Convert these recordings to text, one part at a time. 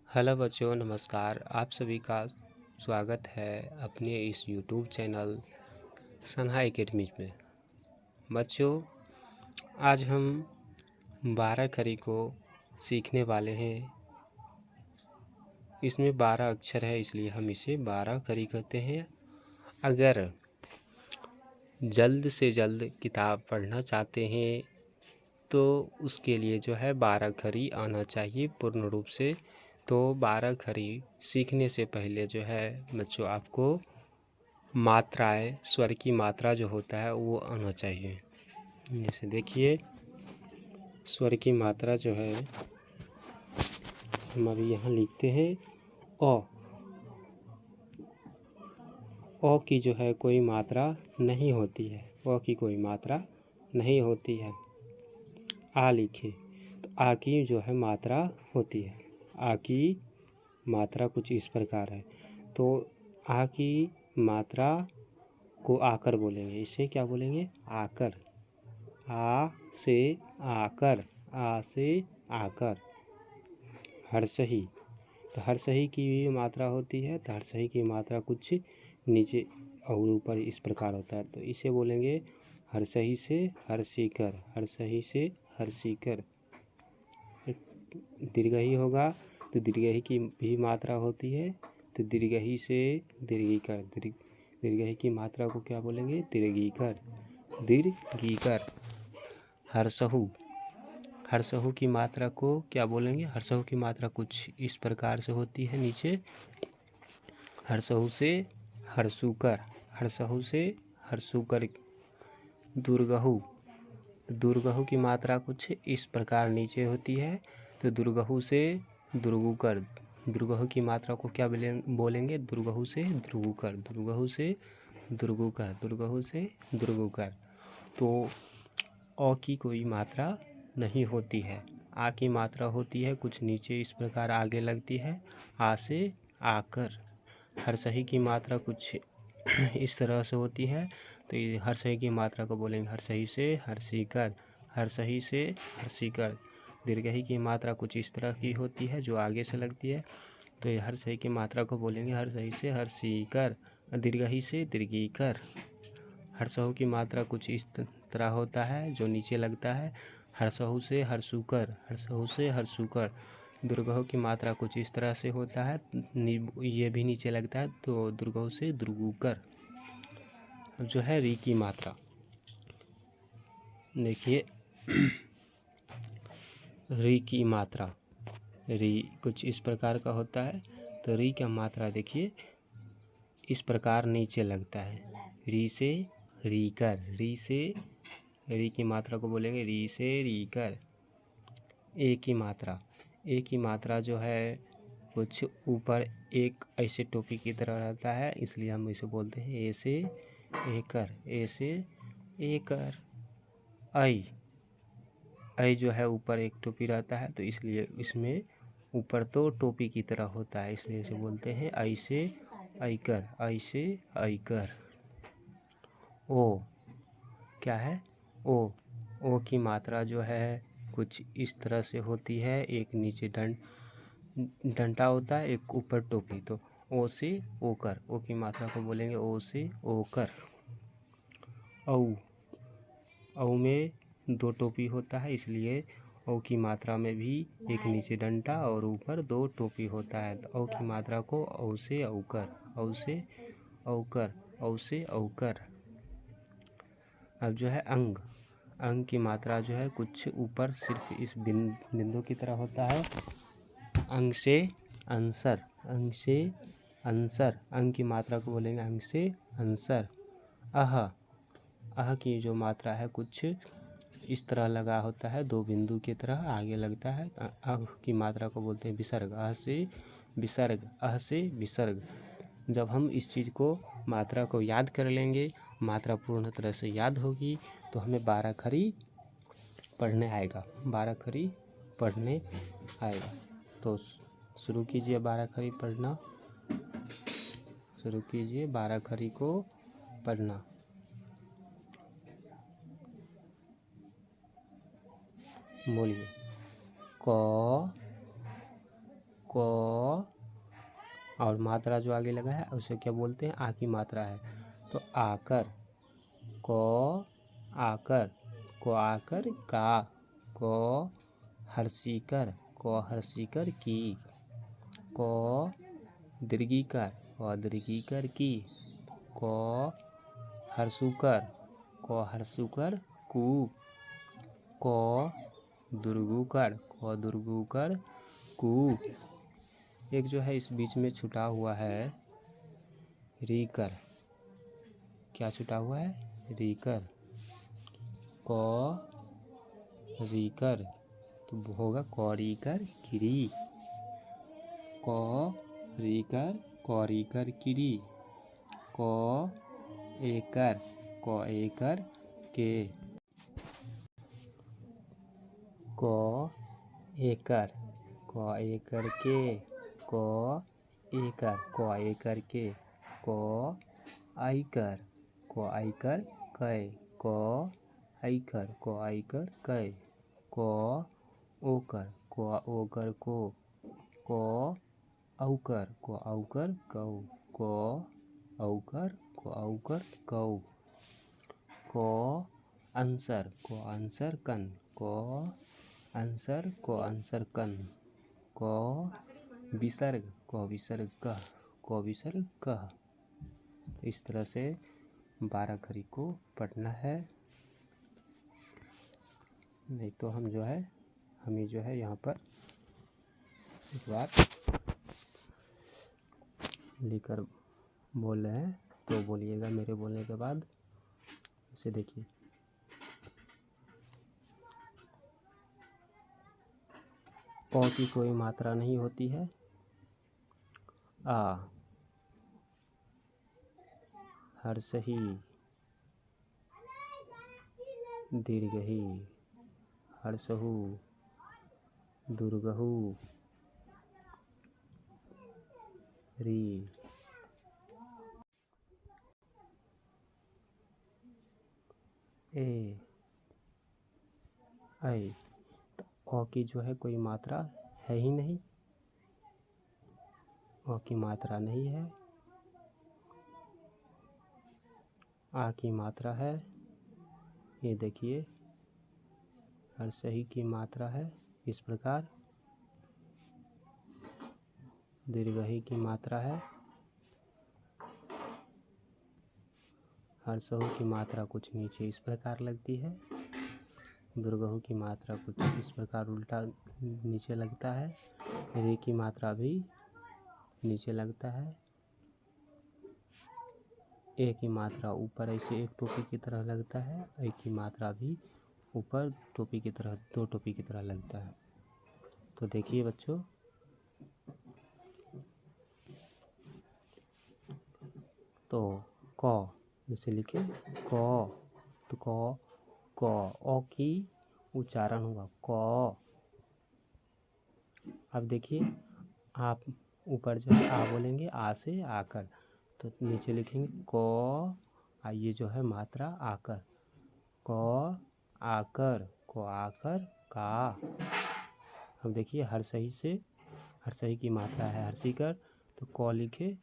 Hello बच्चों, नमस्कार। आप सभी का स्वागत है अपने इस यूट्यूब चैनल सन्हा एकेडमी में। बच्चों, आज हम 12 खड़ी को सीखने वाले हैं। इसमें 12 अक्षर है, इसलिए हम इसे 12 खड़ी कहते हैं। अगर जल्द से जल्द किताब पढ़ना चाहते हैं तो उसके लिए 12 खड़ी आना चाहिए पूर्ण रूप से। तो 12 खड़ी सीखने से पहले बच्चों आपको मात्राएं, स्वर की मात्रा जो होता है वो आना चाहिए। जैसे देखिए, स्वर की मात्रा हम अभी यहाँ लिखते हैं अ। अ की कोई मात्रा नहीं होती है। अ की कोई मात्रा नहीं होती है। आ लिखे तो आ की मात्रा होती है। आ की मात्रा कुछ इस प्रकार है। तो आ की मात्रा को आकर बोलेंगे। इसे क्या बोलेंगे? आकर। आ से आकर, आ से आकर। हर्षही, तो हर्षही की भी मात्रा होती है। तो हर्षही की मात्रा कुछ नीचे और ऊपर इस प्रकार होता है। तो इसे बोलेंगे हर्षही से हर्षीकर, हर्षही से हर्षीकर। दीर्घही होगा तो दीर्घही की भी मात्रा होती है। तो दीर्घही से दीर्घीकर, दीर्घही की मात्रा को क्या बोलेंगे? दीर्घीकर, दीर्घीकर। हर्षहु, हर्षहु की मात्रा को क्या बोलेंगे? हर्षहु की मात्रा कुछ इस प्रकार से होती है नीचे। हर्षहु से हर्षुकर, हर्षहु से हर्षुकर। दुर्गहु, दुर्गहु की मात्रा कुछ इस प्रकार नीचे होती है। तो दुर्गहु से दुर्गुकर, दुर्गहु की मात्रा को क्या बोलेंगे? दुर्गहु से दुर्गुकर, दुर्गहु से दुर्गुकर, दुर्गहु से दुर्गुकर। तो अ की कोई मात्रा नहीं होती है। आ की मात्रा होती है कुछ नीचे इस प्रकार आगे लगती है। आ से आकर। हर्षही की मात्रा कुछ इस तरह से होती है। तो ये हर्षही की मात्रा को बोलेंगे हर्षही से हर्षीकर, हर्षही से हर्षीकर। दीर्घही की मात्रा कुछ इस तरह की होती है जो आगे से लगती है। तो ये हर्षही की मात्रा को बोलेंगे हर्षही से हर्षीकर, दीर्घही से दीर्घीकर। हर्षहु की मात्रा कुछ इस तरह होता है जो नीचे लगता है। हर्षहु से हर्षुकर, हर्षहु से हर्षुकर। दुर्गहु की मात्रा कुछ इस तरह से होता है, ये भी नीचे लगता है। तो दुर्गहु से दुर्गुकर। अब री की मात्रा देखिए। री की मात्रा, री कुछ इस प्रकार का होता है। तो री का मात्रा देखिए इस प्रकार नीचे लगता है। री से रीकर, री से री की मात्रा को बोलेंगे री से रीकर। ए की मात्रा, ए की मात्रा कुछ ऊपर एक ऐसे टोपी की तरह रहता है, इसलिए हम इसे बोलते हैं ए से एकर, ए से एकर। ऐ, ऐ ऊपर एक टोपी रहता है, तो इसलिए इसमें ऊपर तो टोपी की तरह होता है, इसलिए इसे बोलते हैं ऐ से ऐकर, ऐ से ऐकर। ओ क्या है? ओ, ओ की मात्रा कुछ इस तरह से होती है। एक नीचे डंडा होता है, एक ऊपर टोपी। तो ओ से ओकर, ओ की मात्रा को बोलेंगे ओ से ओकर। औ, औ में दो टोपी होता है, इसलिए औ की मात्रा में भी एक नीचे डंडा और ऊपर दो टोपी होता है। तो औ की मात्रा को औ से औकर, औ से औकर, औ से औकर। अब अंग, अंग की मात्रा कुछ ऊपर सिर्फ इस बिंदु की तरह होता है। अंग से अंसर, अंग से अंसर। अंग की मात्रा को बोलेंगे अंग से अंसर। अह, अह की जो मात्रा है कुछ इस तरह लगा होता है, दो बिंदु की तरह आगे लगता है। अह की मात्रा को बोलते हैं विसर्ग, अह से विसर्ग, अह से विसर्ग। जब हम इस चीज़ को मात्रा को याद कर लेंगे, मात्रा पूर्ण तरह से याद होगी, तो हमें 12 खड़ी पढ़ने आएगा, 12 खड़ी पढ़ने आएगा। तो शुरू कीजिए 12 खड़ी पढ़ना, शुरू कीजिए 12 खड़ी को पढ़ना। बोलिए क, क, और मात्रा जो आगे लगा है उसे क्या बोलते हैं, आ की मात्रा है, तो आकर, क आकर, को आकर का, क हर्षीकर, क हर्षीकर की, क दीर्घीकार, क दीर्घीकर की, क हर्षुकर, क हर्षुकर कु, क दुर्गुकर, क दुर्गुकर कु। एक जो है इस बीच में छुटा हुआ है रीकर, क्या छुटा हुआ है, रीकर, क रीकर, तो होगा कौरीकर किरी, क रीकर कौरीकर किरी, क एकर, क एकर के, क एकर, क एकर के, क एकर, क एकर के, क आइकर, क आइकर कै, क आइकर, क आइकर कै, क ओकर, क ओकर को, क औकर, क औकर कौ, क औकर, क औकर कौ, क अंसर, क अंसर कन, क अंसर, क अंसर कन, क विसर्ग, क विसर्ग कह, क विसर्ग कह। इस तरह से 12 खड़ी को पढ़ना है, नहीं तो हमें जो है यहाँ पर एक बार लिखकर बोल रहे हैं तो बोलिएगा मेरे बोलने के बाद। इसे देखिए, अ की कोई मात्रा नहीं होती है, आ हर्षही, दीर्घही, हर्षहु, दुर्गहु, री, ए, ऐ। तो अ की जो है कोई मात्रा है ही नहीं, अ की मात्रा नहीं है, आ की मात्रा है, ये देखिए हर्षही की मात्रा है इस प्रकार, दीर्घही की मात्रा है, हर्षहु की मात्रा कुछ नीचे इस प्रकार लगती है, दुर्गहु की मात्रा कुछ इस प्रकार उल्टा नीचे लगता है, रे की मात्रा भी नीचे लगता है, ए की मात्रा ऊपर ऐसे एक टोपी की तरह लगता है, ए की मात्रा भी ऊपर टोपी की तरह, दो टोपी की तरह लगता है। तो देखिए बच्चों, तो क जैसे लिखे क, तो क अ की उच्चारण हुआ क। अब देखिए आप ऊपर जो है आ बोलेंगे, आ से आकर, तो नीचे लिखेंगे क, ये जो है मात्रा आकर, क आकर, को आकर का। अब देखिए हर्षही की मात्रा है हर्षीकर, तो क लिखे,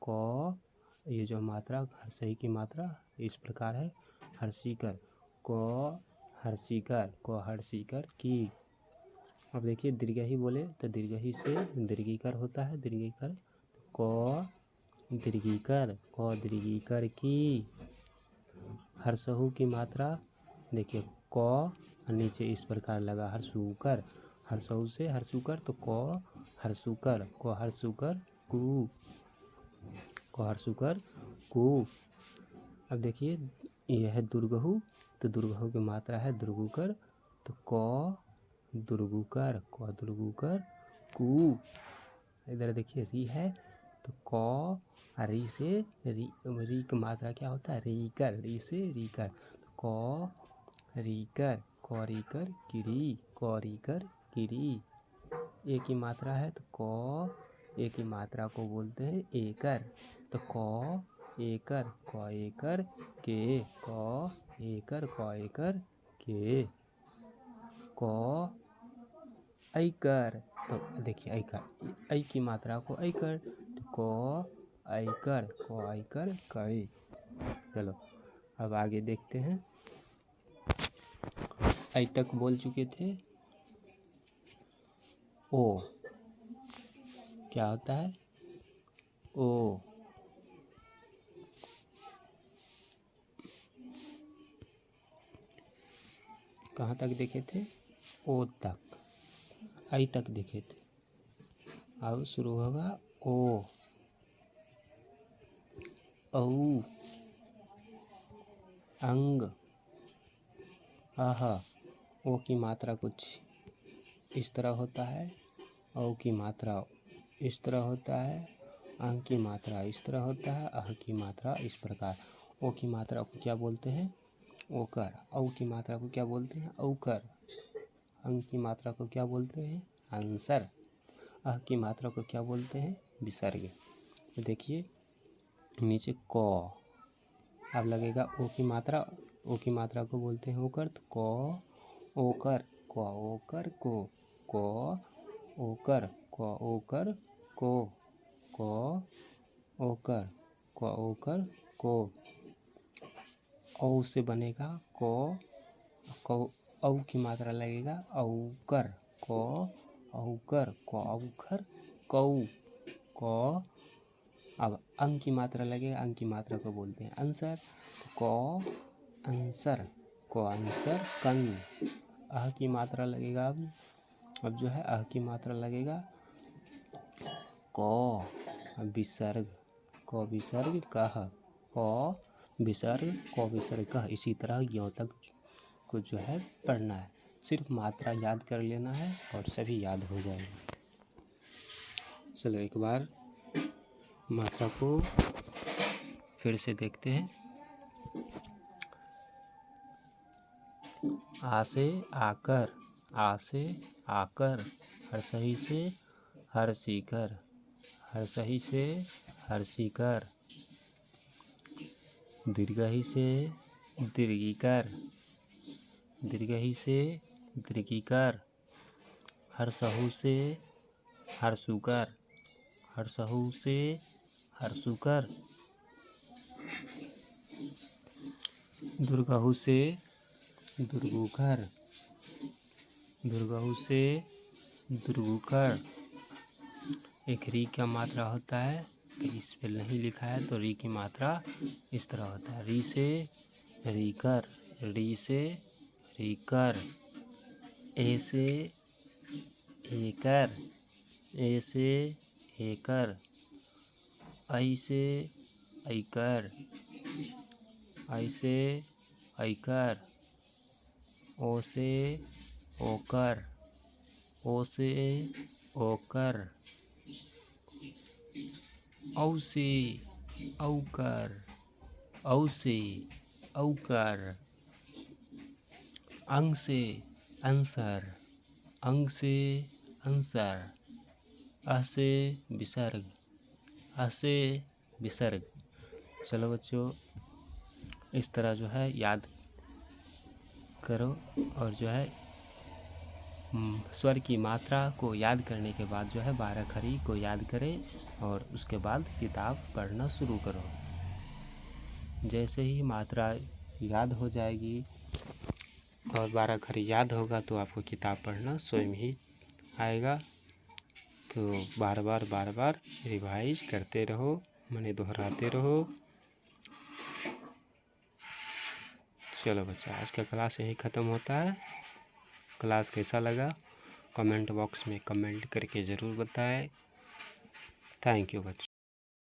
क ये जो मात्रा हर्षही की मात्रा इस प्रकार है, हर्षीकर, क हर्षीकर, क हर्षीकर की। अब देखिए दीर्घही बोले तो दीर्घही से दीर्घीकर होता है, दीर्घीकर, क दीर्घीकर, क दीर्घीकर की। हर्षहु की मात्रा देखिए क नीचे इस प्रकार लगा, हर्षुकर, हर्षहु से हर्षुकर, तो क हर्षुकर, क हर्षुकर कु, क हर्षुकर कु। अब देखिए यह है दुर्गहु, तो दुर्गहु की मात्रा है दुर्गुकर, तो क दुर्गुकर, क दुर्गुकर कु। इधर देखिए री है, तो क री से री की मात्रा क्या होता है, रीकर, री से रीकर, तो क रीकर, क रीकर किरी, क रीकर किरी। ए की मात्रा है तो क, ए की मात्रा को बोलते हैं एकर, तो क एकर, क एकर के, क एकर, क एकर के, क ऐकर। तो देखिए ऐकर, ऐ की मात्रा को ऐकर, तो क ऐकर, क ऐकर कई। चलो अब आगे देखते हैं। ऐ तक बोल चुके थे। ओ क्या होता है? ओ कहाँ तक देखे थे? ओ तक। ऐ तक देखे थे। अब शुरू होगा ओ, औ, अंग, आह। ओ की मात्रा कुछ इस तरह होता है, औ की मात्रा इस तरह होता है, अंग की मात्रा इस तरह होता है, अह की मात्रा इस प्रकार। ओ की मात्रा को क्या बोलते हैं? ओकर। औ की मात्रा को क्या बोलते हैं? औकर। अंग की मात्रा को क्या बोलते हैं? अंसर। अह की मात्रा को क्या बोलते हैं? विसर्ग। तो देखिए नीचे क, अब लगेगा ओ की मात्रा। ओ की मात्रा को बोलते हैं ओकर, तो क ओकर, क ओकर को, क ओकर, क ओकर को, क ओकर, क ओकर को। औ से बनेगा क, औ की मात्रा लगेगा औकर, क औकर, क औकर कौ, क। अब अंग की मात्रा लगेगा, अंग की मात्रा को बोलते हैं अंसर, क अंसर, क अंसर कन। अह की मात्रा लगेगा, अब जो है अह की मात्रा लगेगा क विसर्ग, क विसर्ग कह, क विसर्ग क विसर्ग कह। इसी तरह यों तक को जो है पढ़ना है। सिर्फ मात्रा याद कर लेना है और सभी याद हो जाएगा। चलो एक बार मात्रा को फिर से देखते हैं। आ से आकर, आ से आकर, हर्षही से हर्षीकर, हर्षही से हर्षीकर, दीर्घही से दीर्घीकर, दीर्घही से दीर्घीकर, हर्षहु से हर्षुकर, हर्षहु से हर्षुकर, दुर्गहु से दुर्गुकर, दुर्गहु से दुर्गुकर। एक री का मात्रा होता है, तो इस पे नहीं लिखा है, तो री की मात्रा इस तरह होता है। री से रीकर, री से रीकर, ए से एकर, ए से एकर, ऐ से ऐकर, ऐ से ऐकर, ओ से ओकर, ओ से ओकर, औ से औकर, औ से औकर, अंग से अंसर, अंग से अंसर, अ से विसर्ग, अ से विसर्ग। चलो बच्चों इस तरह जो है याद करो और जो है स्वर की मात्रा को याद करने के बाद जो है 12 खड़ी को याद करें और उसके बाद किताब पढ़ना शुरू करो। जैसे ही मात्रा याद हो जाएगी और 12 खड़ी याद होगा तो आपको किताब पढ़ना स्वयं ही आएगा। तो बार बार रिवाइज करते रहो, माने दोहराते रहो। चलो बच्चा आज का क्लास यहीं ख़त्म होता है। क्लास कैसा लगा कमेंट बॉक्स में कमेंट करके ज़रूर बताएं। थैंक यू बच्चों।